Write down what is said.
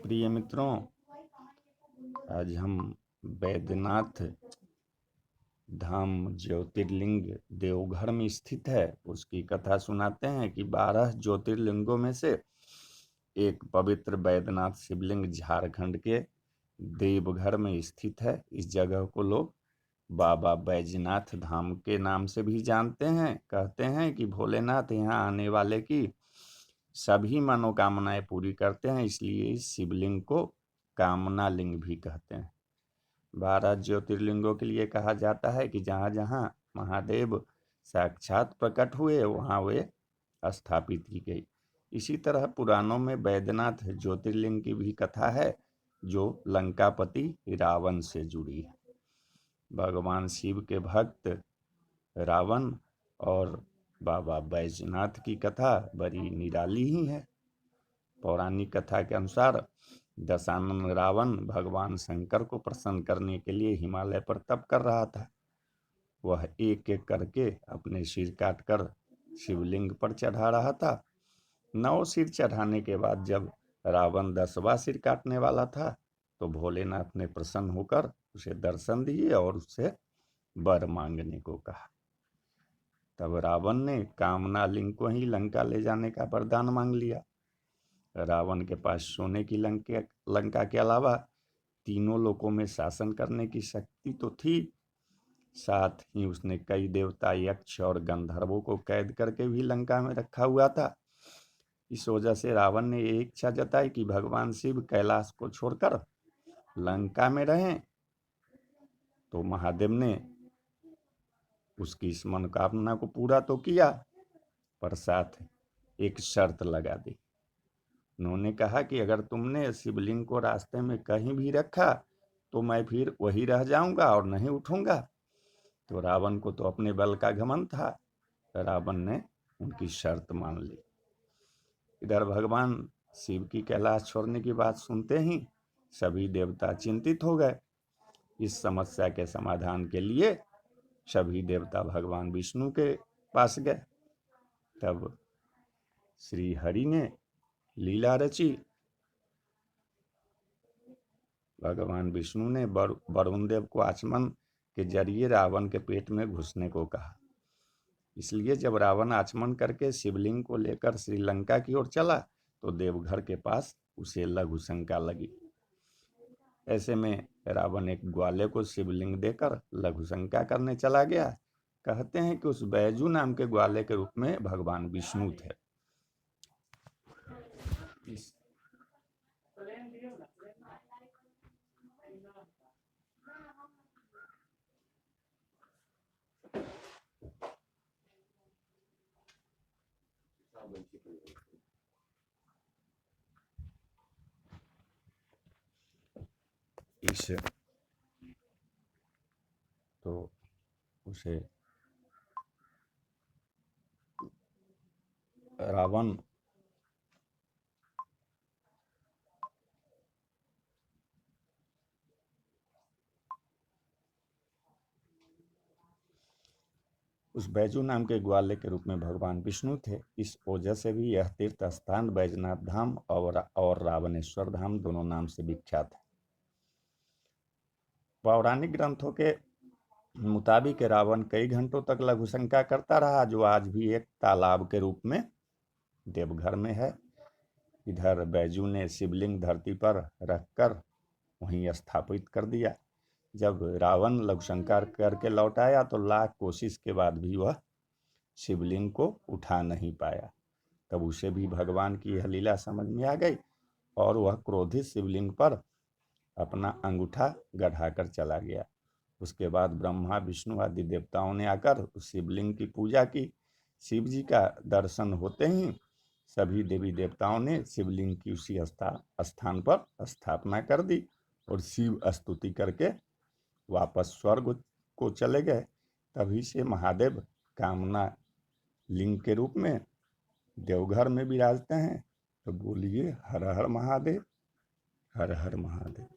प्रिय मित्रों, आज हम बैद्यनाथ धाम ज्योतिर्लिंग देवघर में स्थित है उसकी कथा सुनाते हैं कि 12 ज्योतिर्लिंगों में से एक पवित्र बैद्यनाथ शिवलिंग झारखंड के देवघर में स्थित है। इस जगह को लोग बाबा बैजनाथ धाम के नाम से भी जानते हैं। कहते हैं कि भोलेनाथ यहाँ आने वाले की सभी मनोकामनाएं पूरी करते हैं, इसलिए इस शिवलिंग को कामना लिंग भी कहते हैं। 12 ज्योतिर्लिंगों के लिए कहा जाता है कि जहाँ जहाँ महादेव साक्षात प्रकट हुए वहाँ वे स्थापित की गई। इसी तरह पुराणों में बैद्यनाथ ज्योतिर्लिंग की भी कथा है जो लंकापति रावण से जुड़ी है। भगवान शिव के भक्त रावण और बाबा बैजनाथ की कथा बड़ी निराली ही है। पौराणिक कथा के अनुसार दशानन रावण भगवान शंकर को प्रसन्न करने के लिए हिमालय पर तप कर रहा था। वह एक एक करके अपने सिर काटकर शिवलिंग पर चढ़ा रहा था। 9 सिर चढ़ाने के बाद जब रावण 10वां सिर काटने वाला था तो भोलेनाथ ने प्रसन्न होकर उसे दर्शन दिए और उससे वर मांगने को कहा। तब रावण ने कामना लिंग को ही लंका ले जाने का वरदान मांग लिया। रावण के पास सोने की लंका के अलावा तीनों लोकों में शासन करने की शक्ति तो थी, साथ ही उसने कई देवता, यक्ष और गंधर्वों को कैद करके भी लंका में रखा हुआ था। इस वजह से रावण ने एक इच्छा जताई कि भगवान शिव कैलाश को छोड़कर लंका में रहें। तो महादेव ने उसकी इस मनोकामना को पूरा तो किया, पर साथ एक शर्त लगा दी। उन्होंने कहा कि अगर तुमने शिवलिंग को रास्ते में कहीं भी रखा तो मैं फिर वही रह जाऊंगा और नहीं उठूंगा। तो रावण को तो अपने बल का घमंड था। रावण ने उनकी शर्त मान ली। इधर भगवान शिव की कैलाश छोड़ने की बात सुनते ही सभी देवता चिंतित हो गए। इस समस्या के समाधान के लिए सभी देवता भगवान विष्णु के पास गए। तब श्री हरि ने लीला रची। भगवान विष्णु ने वरुण देव को आचमन के जरिए रावण के पेट में घुसने को कहा। इसलिए जब रावण आचमन करके शिवलिंग को लेकर श्रीलंका की ओर चला तो देवघर के पास उसे लघु शंका लगी। ऐसे में रावण एक ग्वाले को शिवलिंग देकर लघु शंका करने चला गया। कहते हैं कि उस बैजू नाम के ग्वाले के रूप में भगवान विष्णु थे। इस तो उसे रावण उस बैजू नाम के ग्वाले के रूप में भगवान विष्णु थे। इस वजह से भी यह तीर्थ स्थान बैजनाथ धाम और रावणेश्वर धाम दोनों नाम से विख्यात है। पौराणिक ग्रंथों के मुताबिक रावण कई घंटों तक लघु शंका करता रहा, जो आज भी एक तालाब के रूप में देवघर में है। इधर बैजू ने शिवलिंग धरती पर रखकर वहीं स्थापित कर दिया। जब रावण लघु शंका करके लौट आया तो लाख कोशिश के बाद भी वह शिवलिंग को उठा नहीं पाया। तब उसे भी भगवान की यह लीला समझ में आ गई और वह क्रोधित शिवलिंग पर अपना अंगूठा गढ़ाकर चला गया। उसके बाद ब्रह्मा, विष्णु आदि देवताओं ने आकर उस शिवलिंग की पूजा की। शिव जी का दर्शन होते ही सभी देवी देवताओं ने शिवलिंग की उसी स्थान पर स्थापना कर दी और शिव स्तुति करके वापस स्वर्ग को चले गए। तभी से महादेव कामना लिंग के रूप में देवघर में विराजते हैं। तो बोलिए हर हर महादेव, हर हर महादेव।